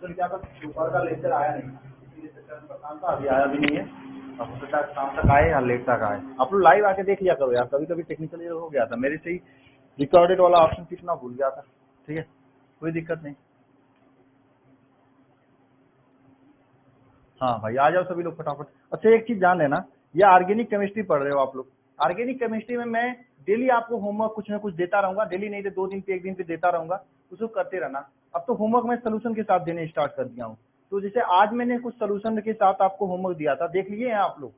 क्या था, दोपहर का लेक्चर आया नहीं, इसीलिए सेक्शन में परेशान था, अभी आया भी नहीं है। अब हो सकता है शाम तक आए या लेट तक आए। आप लोग लाइव आके देख लिया करो यार, कभी कभी टेक्निकली हो गया था मेरे से ही, रिकॉर्डेड वाला ऑप्शन कितना भूल गया था। ठीक है, कोई दिक्कत नहीं। हाँ भाई आ जाओ सभी लोग फटाफट। अच्छा एक चीज जान लेना, ये ऑर्गेनिक केमिस्ट्री पढ़ रहे हो आप लोग। ऑर्गेनिक केमिस्ट्री में मैं डेली आपको होमवर्क कुछ ना कुछ देता रहूंगा, डेली नहीं तो 2 दिन पे 1 दिन पे देता रहूंगा, उसको करते रहना। अब तो होमवर्क मैं सोल्यूशन के साथ देने स्टार्ट कर दिया हूँ। तो जैसे आज मैंने कुछ सोल्यूशन के साथ आपको होमवर्क दिया था, देख लिए हैं आप लोग?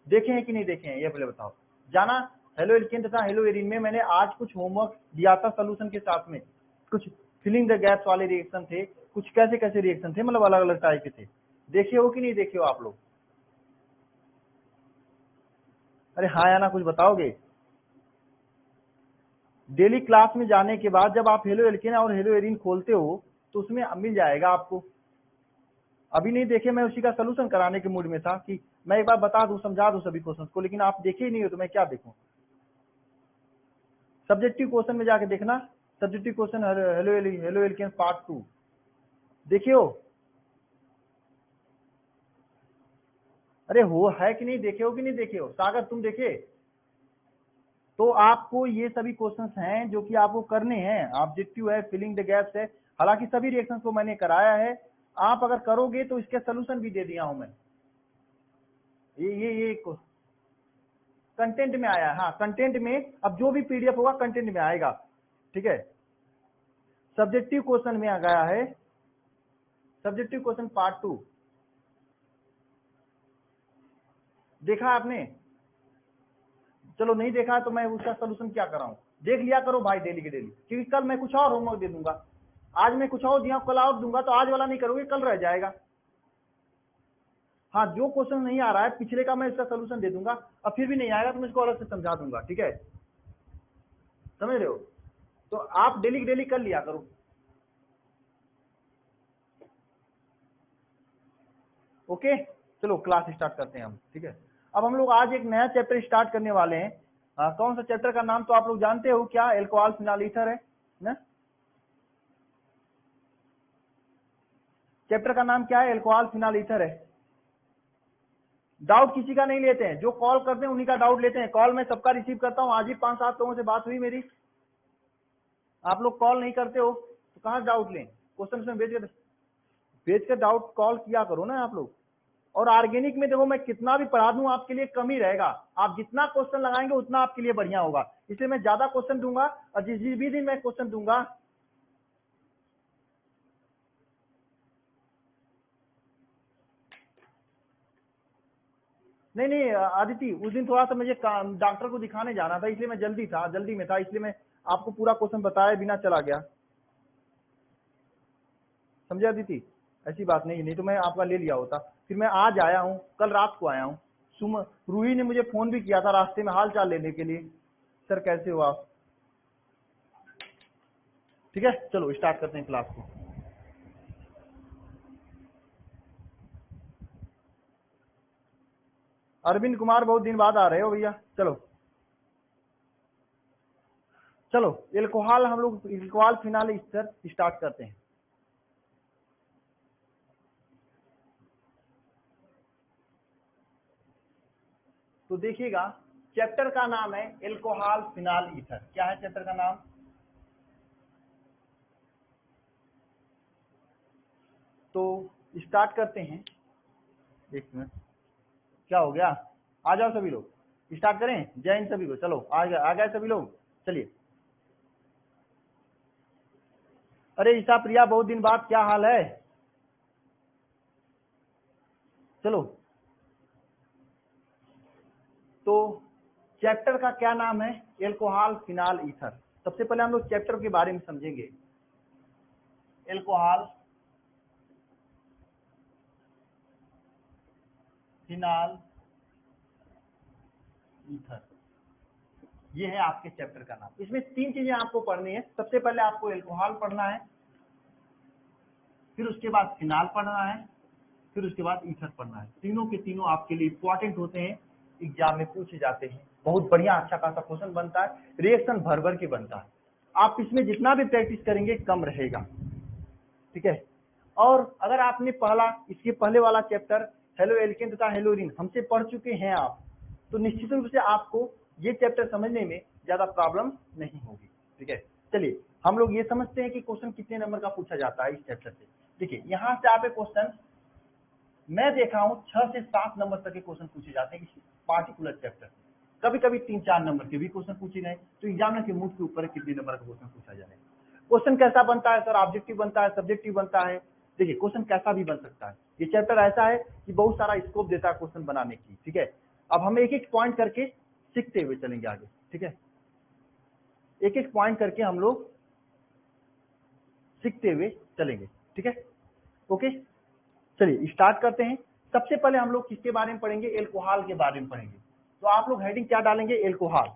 देखे हैं कि नहीं देखे हैं ये पहले बताओ। जाना हेलो एल्केन तथा हेलो एरिन में मैंने आज कुछ होमवर्क दिया था सोल्यूशन के साथ में, कुछ फिलिंग द गैप्स वाले रिएक्शन थे, कुछ कैसे कैसे रिएक्शन थे, मतलब अलग अलग टाइप के थे। देखे हो कि नहीं देखे हो आप लोग? अरे हाँ या ना कुछ बताओगे? डेली क्लास में जाने के बाद जब आप हेलो एल्केन और हेलो एरिन खोलते हो तो उसमें मिल जाएगा आपको। अभी नहीं देखे, मैं उसी का सोल्यूशन कराने के मूड में था कि मैं एक बार बता दूं, समझा दूं सभी क्वेश्चंस को, लेकिन आप देखे ही नहीं हो तो मैं क्या देखूं। सब्जेक्टिव क्वेश्चन में जाके देखना, subjective question halo alkane part 2 देखे हो? अरे हो है कि नहीं देखे हो कि नहीं देखे हो? सागर तुम देखे? तो आपको ये सभी क्वेश्चंस हैं जो कि आपको करने हैं। ऑब्जेक्टिव है, फिलिंग द गैप्स है, हालांकि सभी रिएक्शंस को मैंने कराया है। आप अगर करोगे तो इसके सोल्यूशन भी दे दिया हूं मैं। ये कंटेंट में आया है। हाँ कंटेंट में, अब जो भी पीडीएफ होगा कंटेंट में आएगा। ठीक है, सब्जेक्टिव क्वेश्चन में आ गया है, सब्जेक्टिव क्वेश्चन पार्ट 2 देखा आपने? चलो नहीं देखा तो मैं उसका सोल्यूशन क्या कराऊं, देख लिया करो भाई डेली के डेली, क्योंकि कल मैं कुछ और होमवर्क दे दूंगा। आज मैं कुछ और दिया, कल और दूंगा, तो आज वाला नहीं करोगे, कल रह जाएगा। हाँ जो क्वेश्चन नहीं आ रहा है पिछले का मैं इसका सोल्यूशन दे दूंगा, अब फिर भी नहीं आएगा तो मैं इसको अलग से समझा दूंगा। ठीक है, समझ रहे हो? तो आप डेली डेली कर लिया करो। ओके चलो क्लास स्टार्ट करते हैं हम। ठीक है, अब हम लोग आज एक नया चैप्टर स्टार्ट करने वाले हैं। कौन सा चैप्टर का नाम तो आप लोग जानते हो क्या? एल्कोहल फिनाल ईथर है ना? चैप्टर का नाम क्या है? एल्कोहल फिनाल ईथर है। डाउट किसी का नहीं लेते हैं, जो कॉल करते हैं उन्हीं का डाउट लेते हैं। कॉल मैं सबका रिसीव करता हूँ, आज ही 5-7 लोगों से बात हुई मेरी। आप लोग कॉल नहीं करते हो तो कहाँ डाउट लें? क्वेश्चन में भेज कर डाउट कॉल किया करो ना आप लोग। और ऑर्गेनिक में देखो मैं कितना भी पढ़ा दूं आपके लिए कम ही रहेगा, आप जितना क्वेश्चन लगाएंगे उतना आपके लिए बढ़िया होगा, इसलिए मैं ज्यादा क्वेश्चन दूंगा। और जिस भी दिन मैं क्वेश्चन दूंगा, नहीं नहीं आदिति, उस दिन थोड़ा सा मुझे डॉक्टर को दिखाने जाना था, इसलिए मैं जल्दी में था, इसलिए मैं आपको पूरा क्वेश्चन बताए बिना चला गया। समझे आदिति? ऐसी बात नहीं, नहीं तो मैं आपका ले लिया होता। फिर मैं आज आया हूँ, कल रात को आया हूँ। रूही ने मुझे फोन भी किया था रास्ते में हाल चाल लेने के लिए, सर कैसे हो आप। ठीक है चलो स्टार्ट करते हैं क्लास को। अरविंद कुमार बहुत दिन बाद आ रहे हो भैया। चलो चलो एल्कोहल, हम लोग एल्कोहल फिनाल ईथर स्टार्ट करते हैं। तो देखिएगा चैप्टर का नाम है एल्कोहल फिनाल ईथर। क्या है चैप्टर का नाम? तो स्टार्ट करते हैं। एक मिनट, क्या हो गया? आ जाओ सभी लोग, स्टार्ट करें। जय हिंद सभी को। चलो आ गए सभी लोग, चलिए। अरे ईशा प्रिया बहुत दिन बाद, क्या हाल है? चलो, तो चैप्टर का क्या नाम है? Alcohol phenol ether. सबसे पहले हम लोग चैप्टर के बारे में समझेंगे। एल्कोहल फिनाल ईथर, ये है आपके चैप्टर का नाम। इसमें 3 चीजें आपको पढ़नी है। सबसे पहले आपको एल्कोहल पढ़ना है, फिर उसके बाद फिनाल पढ़ना है, फिर उसके बाद ईथर पढ़ना है। तीनों के तीनों आपके लिए इंपॉर्टेंट होते हैं, एग्जाम में पूछे जाते हैं। बहुत बढ़िया अच्छा खासा क्वेश्चन बनता है, रिएक्शन भर भर के बनता है। आप इसमें जितना भी प्रैक्टिस करेंगे कम रहेगा, ठीक है। और अगर आपने इसके पहले वाला चैप्टर हेलो एल्केन तथा हेलोरीन हमसे पढ़ चुके हैं आप, तो निश्चित रूप से आपको ये चैप्टर समझने में ज्यादा प्रॉब्लम नहीं होगी, ठीक है। चलिए हम लोग ये समझते हैं कि क्वेश्चन कितने नंबर का पूछा जाता है इस चैप्टर से। देखिए यहाँ से आप क्वेश्चन मैं देखा हूँ 6 से 7 नंबर तक के क्वेश्चन पूछे जाते हैं इस पार्टिकुलर चैप्टर से। कभी कभी 3-4 नंबर के भी क्वेश्चन पूछे गए, तो एग्जामिनर के मूड के ऊपर कितने नंबर का क्वेश्चन पूछा जाए। क्वेश्चन कैसा बनता है सर? ऑब्जेक्टिव बनता है, सब्जेक्टिव बनता है। देखिए क्वेश्चन कैसा भी बन सकता है, ये चैप्टर ऐसा है कि बहुत सारा स्कोप देता है क्वेश्चन बनाने की, ठीक है। अब हम एक एक पॉइंट करके सीखते हुए चलेंगे आगे, ठीक है। एक एक पॉइंट करके हम लोग सीखते हुए चलेंगे, ठीक है। ओके चलिए स्टार्ट करते हैं। सबसे पहले हम लोग किसके बारे में पढ़ेंगे? एल्कोहल के बारे में पढ़ेंगे। तो आप लोग हेडिंग क्या डालेंगे? एल्कोहल।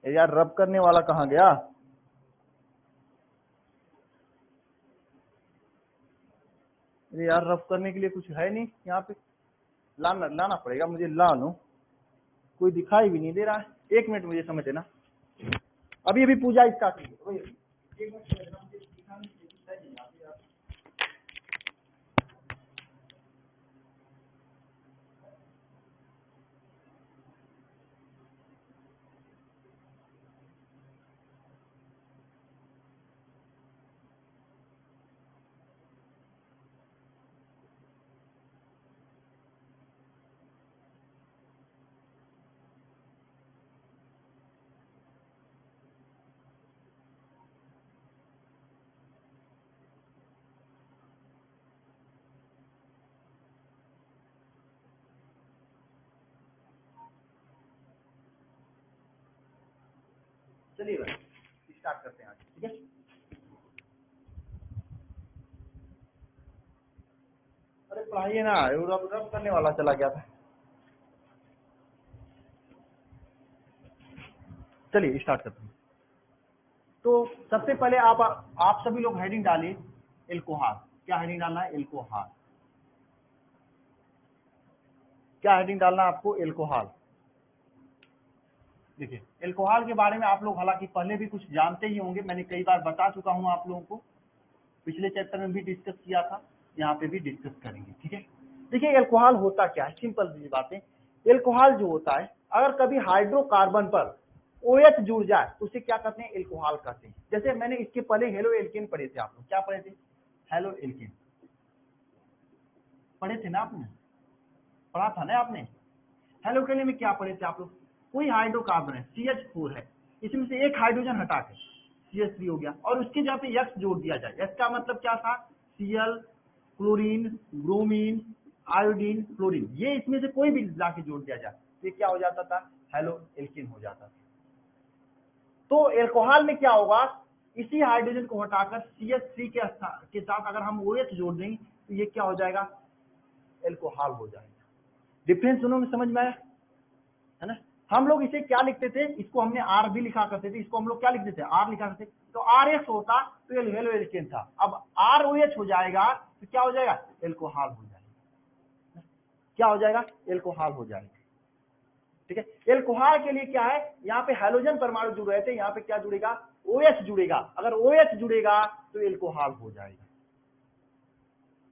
यार रब करने वाला कहाँ गया? अरे यार रब करने के लिए कुछ है नहीं यहाँ पे, लाना पड़ेगा मुझे, ला लो। कोई दिखाई भी नहीं दे रहा है। एक मिनट मुझे समझ देना, अभी अभी पूजा स्टार्ट हुई है। एक मिनट समझ देना, मुझे दिखाने के लिए कुछ है नहीं यहाँ पे यार। चलिए भाई स्टार्ट करते हैं आज, ठीक है। अरे पढ़ाइए ना, रब करने वाला चला गया था। चलिए स्टार्ट करते हैं। तो सबसे पहले आप सभी लोग हेडिंग डालिए एल्कोहल। क्या हेडिंग डालना है? एल्कोहल। क्या हेडिंग डालना है आपको? एल्कोहल। देखिए एल्कोहल के बारे में आप लोग हालांकि पहले भी कुछ जानते ही होंगे, मैंने कई बार बता चुका हूं आप लोगों को, पिछले चैप्टर में भी डिस्कस किया था, यहाँ पे भी डिस्कस करेंगे, ठीक है। देखिए एल्कोहल होता क्या है, सिंपल सी बातें। एल्कोहल जो होता है, अगर कभी हाइड्रोकार्बन पर OH जुड़ जाए तो उसे क्या कहते हैं? एल्कोहल कहते हैं। जैसे मैंने इसके पहले हेलो एल्केन पढ़े थे, आप लोग क्या पढ़े थे? हेलो एल्केन पढ़े थे ना आपने? पढ़ा था ना आपने? हेलो एल्केन में क्या पढ़े थे आप लोग? कोई हाइड्रोकार्बन है, CH4 है, इसमें से एक हाइड्रोजन हटा के CH3 हो गया, और उसके जगह पे X जोड़ दिया जाए। X का मतलब क्या था? Cl, chlorine, bromine, iodine, fluorine, ये इसमें से कोई भी लाके जोड़ दिया जाए, ये क्या हो जाता था? हेलो एल्केन हो जाता था। तो एल्कोहल में क्या होगा? इसी हाइड्रोजन को हटाकर CH3 के साथ अगर हम OH जोड़ देंगे तो ये क्या हो जाएगा? एल्कोहल हो जाएगा। डिफरेंस दोनों में समझ में आया है ना? हम लोग इसे क्या लिखते थे? इसको हमने आर भी लिखा करते थे, इसको हम लोग क्या लिखते थे? आर लिखा करते थे। तो RX होता तो हेलो एल्केन था, अब ROH हो जाएगा तो क्या हो जाएगा? एल्कोहल हो जाएगा। क्या हो जाएगा? एल्कोहल हो जाएगा, ठीक है। एल्कोहल के लिए क्या है? यहाँ पे हाइड्रोजन परमाणु जुड़ रहे थे, यहाँ पे क्या जुड़ेगा? OH जुड़ेगा। अगर OH जुड़ेगा तो एल्कोहल हो जाएगा।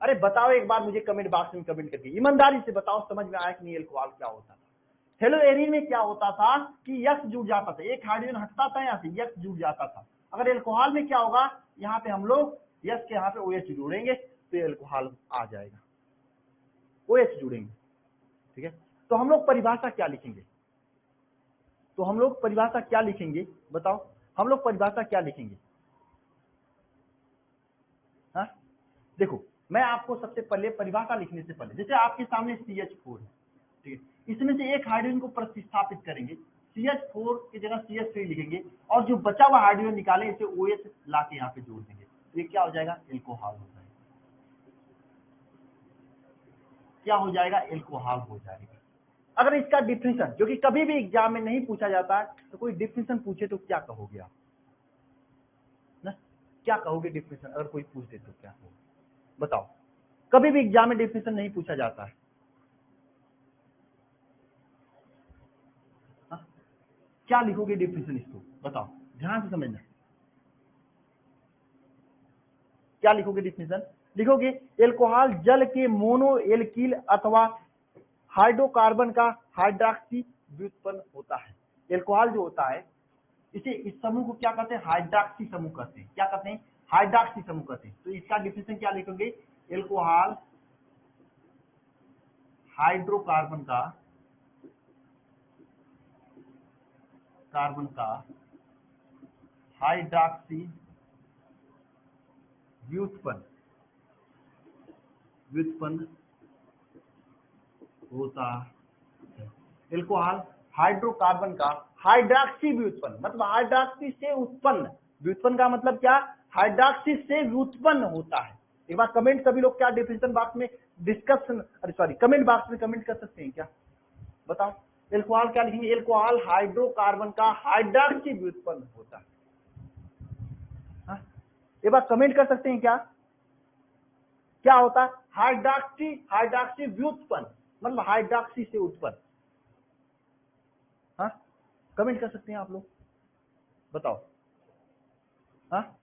अरे बताओ एक बार मुझे कमेंट बॉक्स में कमेंट करके, ईमानदारी से बताओ समझ में आया कि नहीं एल्कोहल क्या होता था? हेलो एरिन में क्या होता था कि X जुड़ जाता था, एक हाइड्रोजन हटता था यहाँ से, X जुड़ जाता था। अगर एल्कोहल में क्या होगा? यहाँ पे हम लोग X के यहाँ पे OH जोड़ेंगे तो एल्कोहल आ जाएगा, OH जुड़ेंगे, ठीक है। तो हम लोग परिभाषा क्या लिखेंगे? तो हम लोग परिभाषा क्या लिखेंगे बताओ? हम लोग परिभाषा क्या लिखेंगे? हाँ देखो, मैं आपको सबसे पहले परिभाषा लिखने से पहले, जैसे आपके सामने CH4 है, ठीक है, इसमें से एक हाइड्रोजन को प्रतिस्थापित करेंगे, CH4 की जगह CH3 लिखेंगे, और जो बचा हुआ हाइड्रोजन निकाले इसे OH ला के यहाँ पे जोड़ देंगे, तो ये क्या हो जाएगा? एल्कोहल हो जाएगा। क्या हो जाएगा? एल्कोहल हो जाएगा। अगर इसका डिफिनेशन, जो कि कभी भी एग्जाम में नहीं पूछा जाता है, तो कोई डिफिनेशन पूछे तो क्या कहोगे आप ना? क्या कहोगे डिफिनेशन अगर कोई पूछ दे तो क्या कहोगे बताओ? कभी भी एग्जाम में डिफिनेशन नहीं पूछा जाता है। क्या लिखोगे डेफिनेशन इसको बताओ, ध्यान से समझना। क्या लिखोगे डेफिनेशन? लिखोगे एल्कोहल जल के मोनो एल्किल अथवा हाइड्रोकार्बन का हाइड्रॉक्सी व्युत्पन्न होता है। एल्कोहल जो होता है इसे, इस समूह को क्या कहते हैं? हाइड्रॉक्सी समूह कहते हैं। क्या कहते हैं? हाइड्रॉक्सी समूह कहते हैं। तो इसका डेफिनेशन क्या लिखोगे? एल्कोहल हाइड्रोकार्बन का हाइड्रॉक्सी व्युत्पन्न होता है। एल्कोहल हाइड्रोकार्बन का हाइड्रॉक्सी व्युत्पन्न, मतलब हाइड्रॉक्सी से उत्पन्न, व्युत्पन्न का मतलब क्या? हाइड्रॉक्सी से व्युत्पन्न होता है। एक बार कमेंट सभी लोग क्या डिस्कशन बॉक्स में डिस्कशन, अरे सॉरी, कमेंट बॉक्स में कमेंट कर सकते हैं क्या? बताओ एल्कोहल क्या लिखेंगे? एल्कोहल हाइड्रोकार्बन का हाइड्रॉक्सी व्युत्पन्न होता है। हाँ? एक बार कमेंट कर सकते हैं क्या? क्या होता है? हाइड्रॉक्सी व्युत्पन्न, मतलब हाइड्रॉक्सी से उत्पन्न। हाँ, कमेंट कर सकते हैं आप लोग, बताओ। हाँ,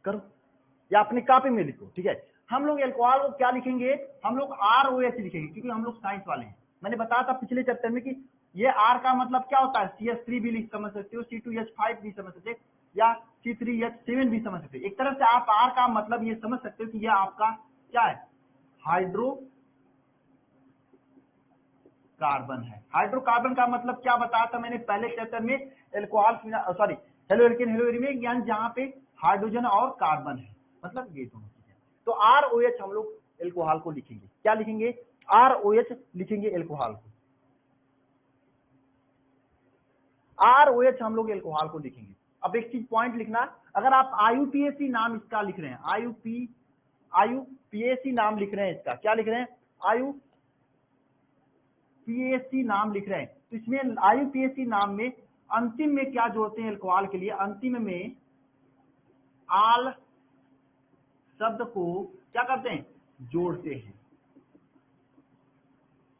करो या अपनी कॉपी में लिखो। ठीक है, हम लोग एल्कोहल को क्या लिखेंगे? हम लोग ROH लिखेंगे, क्योंकि हम लोग साइंस वाले हैं। मैंने बताया था पिछले चैप्टर में कि ये R का मतलब क्या होता है? CH3 भी समझ सकते हो, C2H5 भी समझ सकते हो, या C3H7 भी समझ सकते हो। एक तरह से आप R का मतलब ये समझ सकते हो कि यह आपका क्या है? हाइड्रोकार्बन है। हाइड्रोकार्बन का मतलब क्या बताया था मैंने पहले चैप्टर में? Alcohol, sorry, halo alkane hello Erin में, यानी जहां पे हाइड्रोजन और कार्बन है, मतलब ये दोनों चीजें। तो ROH हम लोग एल्कोहल को लिखेंगे। क्या लिखेंगे? ROH लिखेंगे एल्कोहल को। ROH हम लोग एल्कोहल को लिखेंगे। अब एक चीज पॉइंट लिखना, अगर आप IUPAC नाम इसका लिख रहे हैं, IUPAC नाम लिख रहे हैं इसका, क्या लिख रहे हैं? IUPAC नाम लिख रहे हैं, तो इसमें IUPAC नाम में अंतिम में क्या जोड़ते हैं एल्कोहल के लिए? अंतिम में आल शब्द को क्या करते हैं? जोड़ते हैं।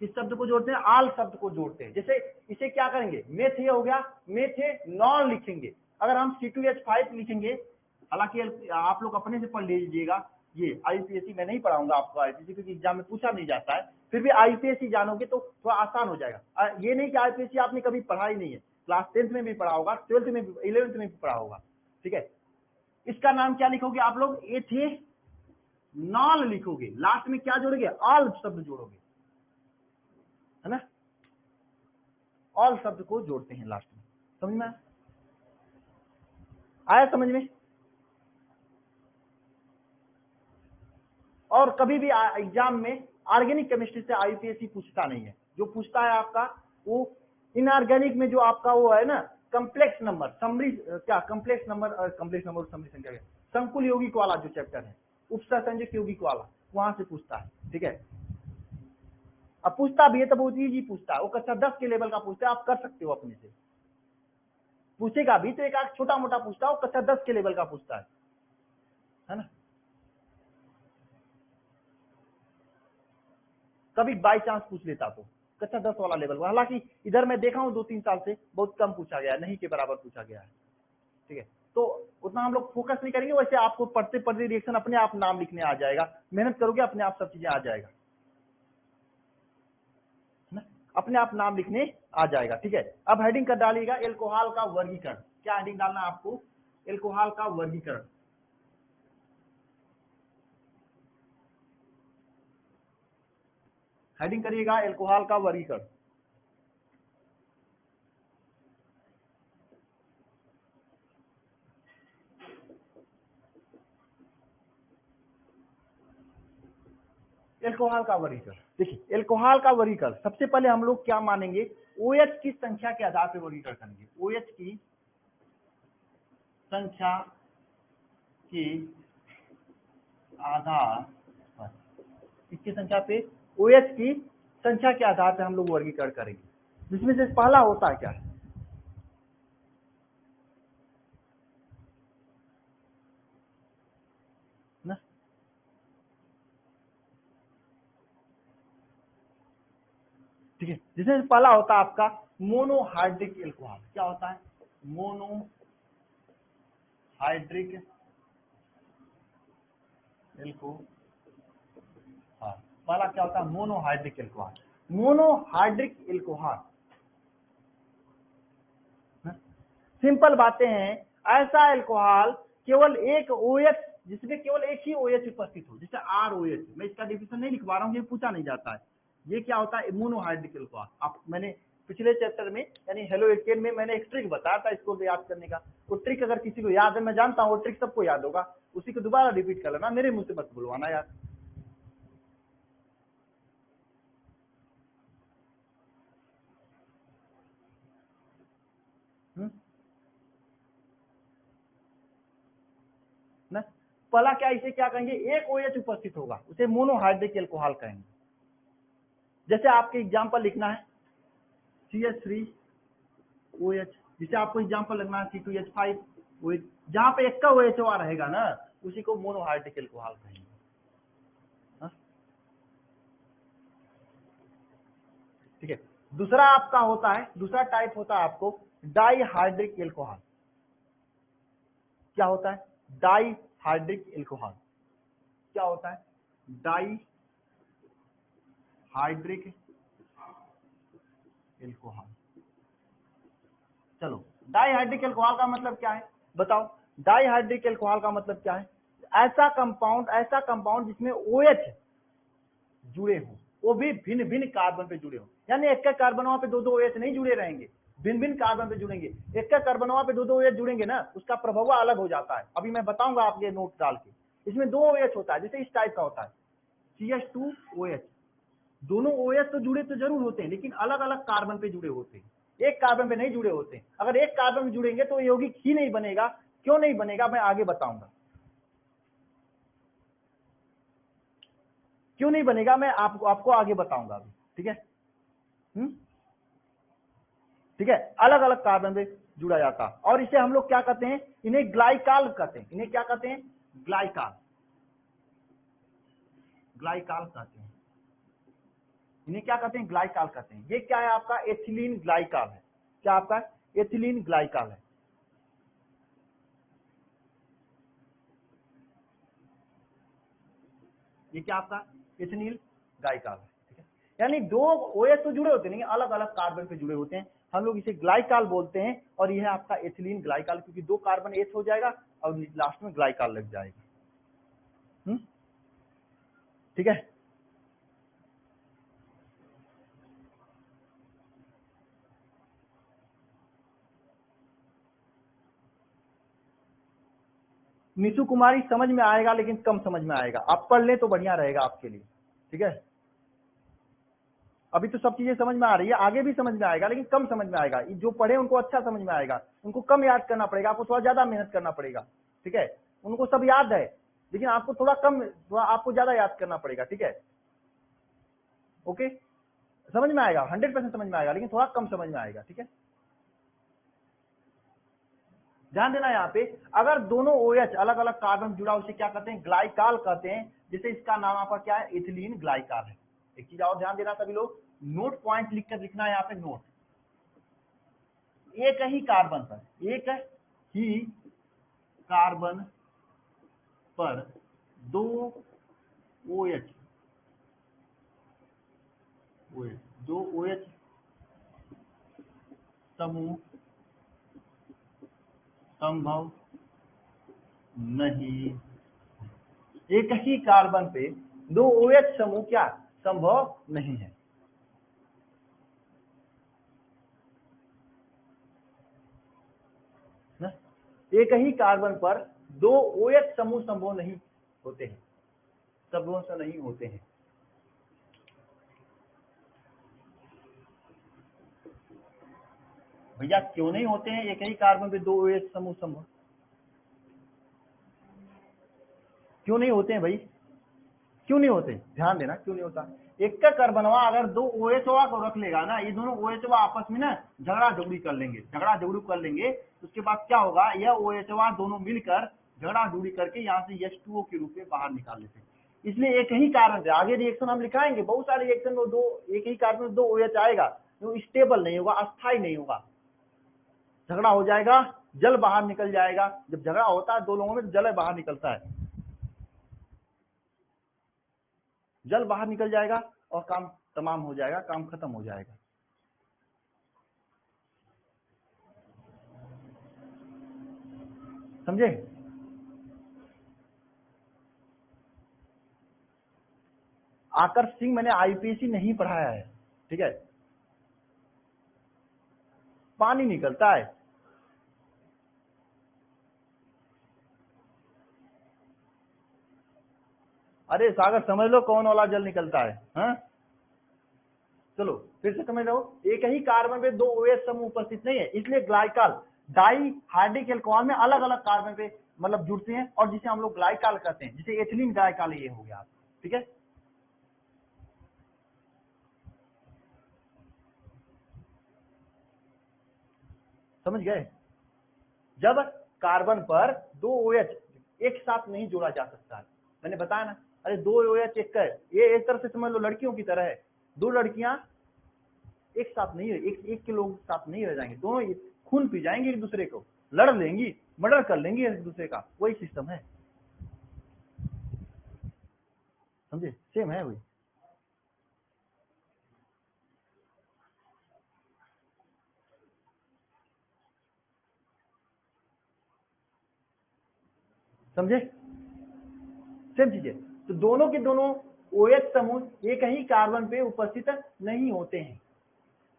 किस शब्द को जोड़ते हैं? आल शब्द को जोड़ते हैं। जैसे इसे क्या करेंगे? मेथ ये हो गया, मेथेनॉल लिखेंगे। अगर हम C2H5 लिखेंगे, हालांकि आप लोग अपने से पढ़ लीजिएगा, ये IUPAC मैं नहीं पढ़ाऊंगा आपको IUPAC, क्योंकि एग्जाम में पूछा नहीं जाता है। फिर भी IUPAC जानोगे तो थोड़ा आसान हो जाएगा। ये नहीं कि IUPAC आपने कभी पढ़ा ही नहीं है, क्लास 10th में भी पढ़ा होगा, 12th में भी, 11th में भी पढ़ा होगा। ठीक है, इसका नाम क्या लिखोगे आप लोग? एथेनॉल लिखोगे। लास्ट में क्या जोड़ोगे? ऑल शब्द जोड़ोगे, है ना? ऑल शब्द को जोड़ते हैं लास्ट में। समझ में आया? समझ में? और कभी भी एग्जाम में ऑर्गेनिक केमिस्ट्री से IUPAC पूछता नहीं है। जो पूछता है आपका वो इनऑर्गेनिक में जो आपका वो है ना, कम्प्लेक्स नंबर, समरी, क्या कम्प्लेक्स नंबर, समरी संख्या, संकुल यौगिक वाला जो चैप्टर है, उपसंयोजक यौगिक वाला, वहां से पूछता है। ठीक है, अब पूछता भी है तो बहुत इजी पूछता है, वो कक्षा 10 के लेवल का पूछता है, आप कर सकते हो अपने से। पूछेगा भी तो एक आध छोटा मोटा पूछता है, वो कक्षा 10 के लेवल का पूछता है ना? कभी बाई चांस पूछ लेता तो कक्षा 10 वाला लेवल। हालांकि इधर मैं देखा हूँ 2-3 साल से बहुत कम पूछा गया है, नहीं के बराबर पूछा गया है। ठीक है, तो उतना हम लोग फोकस नहीं करेंगे। वैसे आपको पढ़ते पढ़ते रिएक्शन अपने आप नाम लिखने आ जाएगा, मेहनत करोगे अपने आप सब चीजें आ जाएगा, ना? अपने आप नाम लिखने आ जाएगा। ठीक है, अब हेडिंग कर डालिएगा एल्कोहल का वर्गीकरण। क्या हेडिंग डालना आपको? एल्कोहल का वर्गीकरण। हेडिंग करिएगा एल्कोहल का वर्गीकरण। एल्कोहल का वर्गीकरण, देखिए एल्कोहल का वर्गीकरण सबसे पहले हम लोग क्या मानेंगे? OH की संख्या के आधार पर वर्गीकरण करेंगे। OH की संख्या के आधार पर, इसकी संख्या पे, OH की संख्या के आधार पर हम लोग वर्गीकरण करेंगे। जिसमें से पहला होता है क्या? ना, ठीक है। जिसमें पहला होता है आपका मोनोहाइड्रिक एल्कोहल। क्या होता है? Monohydric alcohol. पहला क्या होता है? Monohydric alcohol. Monohydric alcohol simple बातें हैं, ऐसा एल्कोहल केवल एक OH, जिसमें केवल एक ही OH उपस्थित हो, जैसे ROH। मैं इसका डिफिनेशन नहीं लिखवा रहा हूँ, ये पूछा नहीं जाता है। ये क्या होता है? Monohydric alcohol. आप मैंने पिछले चैप्टर में यानी हेलो एल्केन में मैंने एक ट्रिक बताया था इसको याद करने का। वो ट्रिक अगर किसी को याद है, मैं जानता हूँ वो ट्रिक सबको याद होगा, उसी को दोबारा रिपीट कर लेना, मेरे मुंह से मत बुलवाना यार। ना पहला क्या, इसे क्या कहेंगे? एक OH उपस्थित होगा, उसे मोनोहाइड्रिक एल्कोहल कहेंगे। जैसे आपके एग्जाम्पल लिखना है CH3OH, जिसे आपको एग्जाम्पल लगना है C2H5OH, जहां पे एक का OH रहेगा ना, उसी को मोनोहाइड्रिक एल्कोहल कहेंगे। ठीक है। दूसरा आपका होता है, दूसरा टाइप होता है आपको डाइहाइड्रिक एल्कोहल। क्या होता है? Dihydric alcohol. क्या होता है? Dihydric alcohol. चलो, डाइहाइड्रिक एल्कोहल का मतलब क्या है बताओ? डाइहाइड्रिक एल्कोहल का मतलब क्या है? ऐसा कंपाउंड जिसमें OH जुड़े हो, वो भी भिन्न भिन्न कार्बन पे जुड़े हो। यानी एक का कार्बन वहां पे दो OH नहीं जुड़े रहेंगे, भिन्न भिन्न कार्बन पे जुड़ेंगे। एक का कार्बन वहां पे दो OH जुड़ेंगे ना, उसका प्रभाव अलग हो जाता है। अभी मैं बताऊंगा आपके नोट डाल के। इसमें 2 OH होता है, जैसे इस टाइप का होता है CH2OH। दोनों OH तो जुड़े तो जरूर होते हैं, लेकिन अलग अलग कार्बन पे जुड़े होते हैं, एक कार्बन पे नहीं जुड़े होते हैं। अगर एक कार्बन में जुड़ेंगे तो यौगिक ही नहीं बनेगा। क्यों नहीं बनेगा, मैं आगे बताऊंगा क्यों नहीं बनेगा, मैं आपको आगे बताऊंगा अभी। ठीक है। ठीक है, अलग अलग कार्बन पे जुड़ा जाता है। और इसे हम लोग क्या कहते हैं? इन्हें ग्लाइकाल कहते हैं। इन्हें क्या कहते हैं? ग्लाइकाल। ग्लाइकाल कहते हैं। इन्हें क्या कहते हैं? ग्लाइकाल कहते हैं। ये क्या है आपका? एथिलीन ग्लाइकाल है। क्या आपका? एथिलीन ग्लाइकाल है। ये क्या आपका? एथिलीन ग्लाइकाल है। ठीक है, यानी 2 OH तो जुड़े होते नहीं, अलग अलग कार्बन पे जुड़े होते हैं, हम लोग इसे ग्लाइकाल बोलते हैं। और यह है आपका एथिलीन ग्लाइकाल, क्योंकि 2 कार्बन H हो जाएगा और लास्ट में ग्लाइकाल लग जाएगा। ठीक है। निशु कुमारी समझ में आएगा, लेकिन कम समझ में आएगा। आप पढ़ ले तो बढ़िया रहेगा आपके लिए। ठीक है, अभी तो सब चीजें समझ में आ रही है, आगे भी समझ में आएगा, लेकिन कम समझ में आएगा। जो पढ़े उनको अच्छा समझ में आएगा, उनको कम याद करना पड़ेगा, आपको थोड़ा ज्यादा मेहनत करना पड़ेगा। ठीक है, उनको सब याद है, लेकिन आपको थोड़ा आपको ज्यादा याद करना पड़ेगा। ठीक है, ओके, समझ में आएगा, 100% समझ में आएगा, लेकिन थोड़ा कम समझ में आएगा। ठीक है, ध्यान देना यहाँ पे, अगर दोनों OH अलग अलग कार्बन जुड़ा, उसे क्या कहते हैं? ग्लाइकाल कहते हैं। जैसे इसका नाम आपका क्या है? एथिलीन ग्लाइकाल है। एक चीज और ध्यान देना सभी लोग, नोट पॉइंट लिखकर लिखना है यहाँ पे। नोट, एक ही कार्बन पर 2 OH समूह संभव नहीं। एक ही कार्बन पे 2 OH समूह क्या संभव नहीं है। ना? एक ही कार्बन पर 2 OH समूह संभव नहीं होते हैं, संभव से नहीं होते हैं। भैया क्यों नहीं होते हैं? एक ही कार्बन पे 2 OH समूह संभव क्यों नहीं होते हैं भाई? क्यों नहीं होते? ध्यान देना, क्यों नहीं होता? एक का कार्बनवा अगर 2 OH को रख लेगा ना, ये दोनों OH आपस में ना झगड़ा झगड़ी कर लेंगे। उसके बाद क्या होगा? यह OH दोनों मिलकर झगड़ा झगड़ी करके यहाँ से H2O के रूप में बाहर निकाल लेते हैं। इसलिए एक ही कारण है, आगे रिएक्शन हम लिखाएंगे, बहुत सारे रिएक्शन में दो, एक ही कारण में दो OH आएगा, जो स्टेबल नहीं होगा, अस्थाई नहीं होगा, झगड़ा हो जाएगा, जल बाहर निकल जाएगा। जब झगड़ा होता है दो लोगों में तो जल बाहर निकलता है, जल बाहर निकल जाएगा और काम तमाम हो जाएगा, काम खत्म हो जाएगा। समझे? आकर्ष सिंह मैंने आईपीसी नहीं पढ़ाया है, ठीक है। पानी निकलता है, अरे सागर समझ लो कौन वाला जल निकलता है, हाँ? चलो फिर से समझ लो, एक ही कार्बन पे दो OH समूह उपस्थित नहीं है, इसलिए ग्लाइकॉल डाई हाइड्रिक एल्कोहल में अलग अलग कार्बन पे मतलब जुड़ते हैं, और जिसे हम लोग ग्लाइकॉल कहते हैं, जिसे एथिलीन ग्लाइकॉल ये हो गया, ठीक है। समझ गए? जब कार्बन पर दो OH एक साथ नहीं जोड़ा जा सकता है, मैंने बताया ना, अरे दो OH एक है, ये एक तरह से समझ लो लड़कियों की तरह है, दो लड़कियां एक साथ नहीं, एक के लोग साथ नहीं रह जाएंगे, दोनों खून पी जाएंगे एक दूसरे को, लड़ लेंगी, मर्डर कर लेंगी एक दूसरे का, वही सिस्टम है। समझे? सेम है वही। समझे? सेम चीज है। तो दोनों के दोनों OH समूह एक ही कार्बन पे उपस्थित नहीं होते हैं,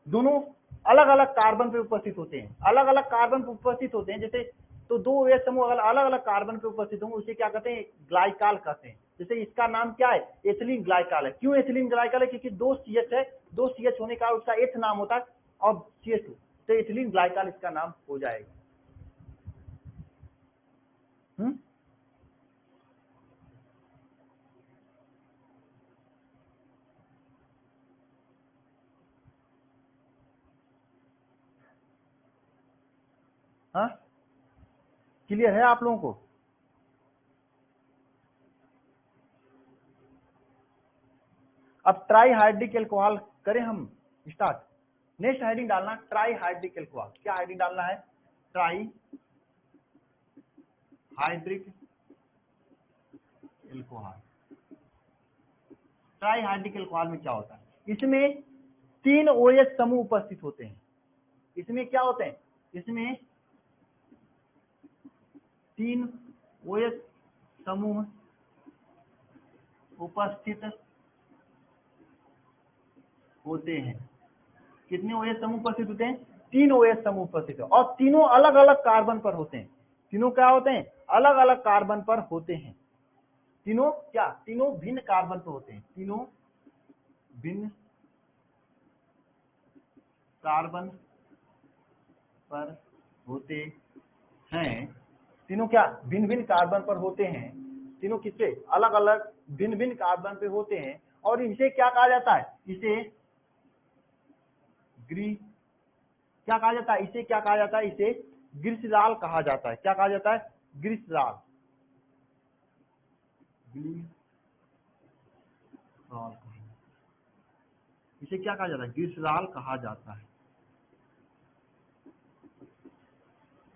दोनों अलग अलग कार्बन पे उपस्थित होते हैं, अलग अलग कार्बन पे उपस्थित होते हैं। जैसे तो दो OH समूह अगर अलग अलग कार्बन पे उपस्थित होंगे उसे क्या कहते हैं? ग्लाइकॉल कहते हैं। जैसे इसका नाम क्या है? एथिलीन ग्लाइकॉल है। क्यों एथिलीन ग्लाइकॉल है? क्योंकि दो CH है, दो CH होने का उसका एथ नाम होता है और CH2, तो एथिलीन ग्लाइकॉल इसका नाम हो जाएगा। हाँ, क्लियर है आप लोगों को? अब ट्राई हाइड्रिक एल्कोहल करें हम स्टार्ट। नेक्स्ट हेडिंग डालना ट्राई हाइड्रिक एल्कोहल। क्या हेडिंग डालना है? Try hydric alcohol. Try hydric alcohol में क्या होता है? इसमें तीन OH समूह उपस्थित होते हैं। इसमें क्या होते हैं? इसमें तीन OH समूह उपस्थित होते हैं। कितने OH समूह उपस्थित होते हैं? तीन OH समूह उपस्थित है, और तीनों अलग अलग कार्बन पर होते हैं। तीनों क्या होते हैं? अलग अलग कार्बन पर होते हैं। तीनों क्या? तीनों भिन्न कार्बन पर होते हैं। तीनों भिन्न कार्बन पर होते हैं। तीनों क्या? भिन्न भिन्न कार्बन पर होते हैं। तीनों किससे? अलग अलग भिन्न भिन्न कार्बन पे होते हैं। और इसे क्या कहा जाता है? इसे क्या कहा जाता है? इसे क्या कहा जाता है? इसे ग्लिसरॉल कहा जाता है। क्या कहा जाता है? ग्लिसरॉल। इसे क्या कहा जाता है? ग्लिसरॉल कहा जाता है।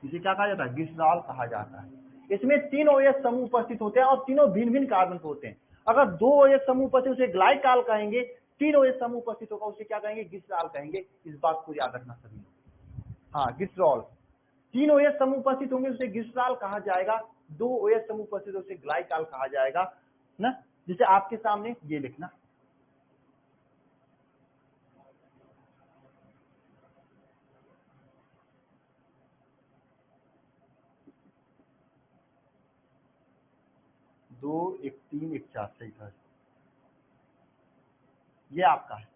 इसे क्या कहा जाता है? ग्लिसरॉल कहा जाता है। इसमें तीन OH समूह उपस्थित होते हैं और तीनों भिन्न भिन्न कार्बन पे होते हैं। अगर दो OH समूह उपस्थित उसे ग्लाइकॉल कहेंगे, तीन OH समूह उपस्थित होगा उसे क्या कहेंगे? ग्लिसरॉल कहेंगे। इस बात को याद रखना सभी। हाँ, ग्लिसरॉल। तीन OH समूह उपस्थित होंगे उसे ग्लिसरॉल कहा जाएगा, दो OH समूह उपस्थित उसे ग्लाइकॉल कहा जाएगा ना। जैसे आपके सामने ये लिखना, दो एक तीन एक चार, सही था। ये आपका है।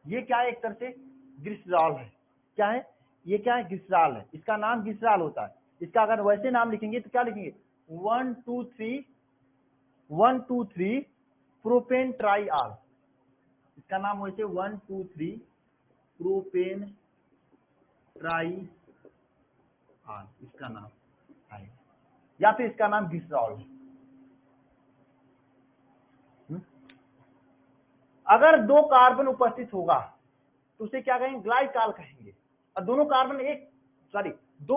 ये क्या है? एक तरह से ग्लिसरॉल है। क्या है? ये क्या है? ग्लिसरॉल है। इसका नाम ग्लिसरॉल होता है। इसका अगर वैसे नाम लिखेंगे तो क्या लिखेंगे? 1 2 3 प्रोपेन ट्राइआल। इसका नाम वैसे 1 2 3 प्रोपेन ट्राइआल इसका नाम है, या फिर इसका नाम ग्लिसरॉल है। अगर 2 कार्बन उपस्थित होगा तो उसे क्या कहेंगे, ग्लाइकॉल कहेंगे। और दोनों कार्बन दो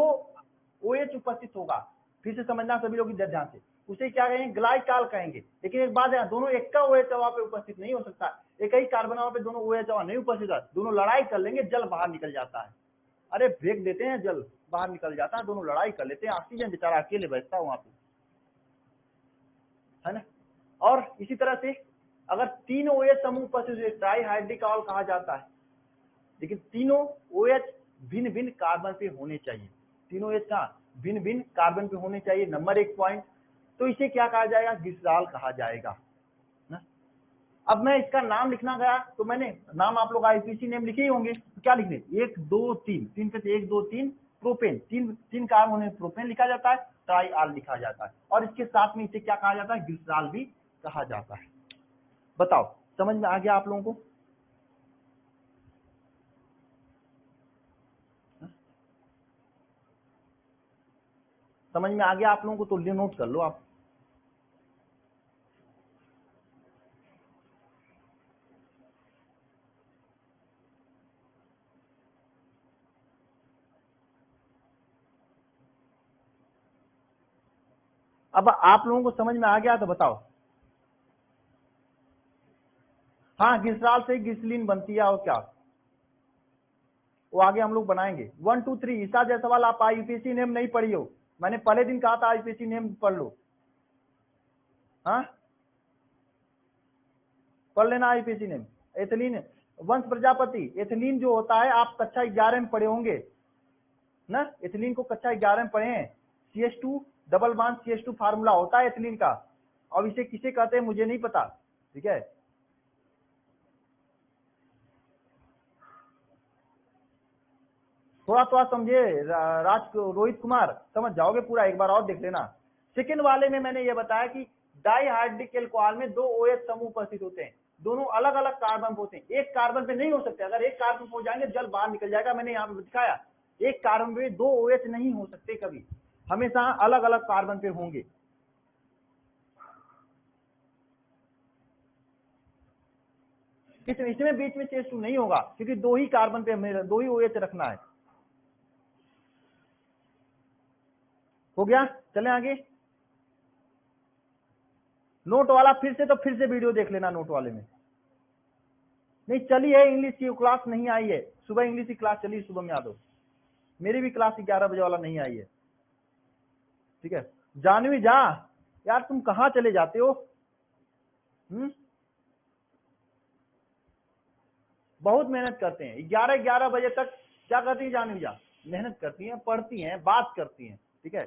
OH उपस्थित होगा, फिर से समझना सभी लोग इधर ध्यान से, उसे क्या कहेंगे, ग्लाइकॉल कहेंगे। लेकिन एक बात है, दोनों एक का OH वहां पे उपस्थित नहीं हो सकता, एक ही कार्बन वहां पे दोनों OH वहां नहीं उपस्थित है, दोनों लड़ाई कर लेंगे, जल बाहर निकल जाता है। अरे फेंक देते हैं, जल बाहर निकल जाता है, दोनों लड़ाई कर लेते हैं, ऑक्सीजन बेचारा अकेले बचता है वहां पे, है ना। और इसी तरह से अगर 3 OH समूह उपस्थित है, ट्राईहाइड्रिकॉल कहा जाता है। लेकिन तीनों OH भिन्न भिन्न कार्बन पे होने चाहिए, तीनों OH का भिन्न भिन्न कार्बन पे होने चाहिए, नंबर 1 पॉइंट। तो इसे क्या कहा जाएगा, ग्लिसरॉल कहा जाएगा ना। अब मैं इसका नाम लिखना गया तो मैंने नाम, आप लोग आईपीसी नेम लिखे ही होंगे, तो क्या लिखने, 1 2 3, 3 पे 1 2 3 प्रोपेन, तीन कार्बन होने प्रोपेन लिखा जाता है, ट्राईआल लिखा जाता है, और इसके साथ में इसे क्या कहा जाता है, ग्लिसरॉल भी कहा जाता है। बताओ समझ में आ गया आप लोगों को? समझ में आ गया आप लोगों को? तो नोट कर लो आप। अब आप लोगों को समझ में आ गया तो बताओ। हाँ, ग्लिसरॉल से ग्लिसरीन बनती है, और क्या, वो आगे हम लोग बनाएंगे। 1 2 3 ईसा जायसवाल, आप आईपीसी नेम नहीं पढ़ी हो, मैंने पहले दिन कहा था आईपीसी नेम पढ़ लो। हाँ, पढ़ लेना आईपीसी नेम। एथिलीन, वंश प्रजापति, एथिलीन जो होता है आप कक्षा 11 में पढ़े होंगे ना, एथिलीन को कक्षा 11 में पढ़े हैं। CH2 double bond CH2 formula होता है एथिलीन का, और इसे किसे कहते हैं मुझे नहीं पता, ठीक है। थोड़ा थोड़ा समझे रोहित कुमार, समझ जाओगे पूरा, एक बार और देख लेना। सेकेंड वाले में मैंने ये बताया कि डाइहाइड्रिक एल्कोहल में 2 OH समूह उपस्थित होते हैं, दोनों अलग अलग कार्बन पे होते हैं, एक कार्बन पे नहीं हो सकते, अगर एक कार्बन पे हो जाएंगे जल बाहर निकल जाएगा, मैंने यहाँ पे दिखाया। एक कार्बन पे 2 OH नहीं हो सकते कभी, हमेशा अलग अलग कार्बन पे होंगे। इसमें बीच में CH2 नहीं होगा, क्योंकि 2 ही कार्बन पे हमें 2 ही OH रखना है। हो गया, चलें आगे। नोट वाला फिर से वीडियो देख लेना, नोट वाले में नहीं चली है, इंग्लिश की क्लास नहीं आई है, सुबह इंग्लिश की क्लास चली सुबह में, याद हो, मेरी भी क्लास 11 बजे वाला नहीं आई है, ठीक है। जानवी जा, यार तुम कहाँ चले जाते हो? बहुत मेहनत करते हैं, 11 बजे तक क्या करती है जानवी जा, मेहनत करती हैं, पढ़ती हैं, बात करती हैं, ठीक है।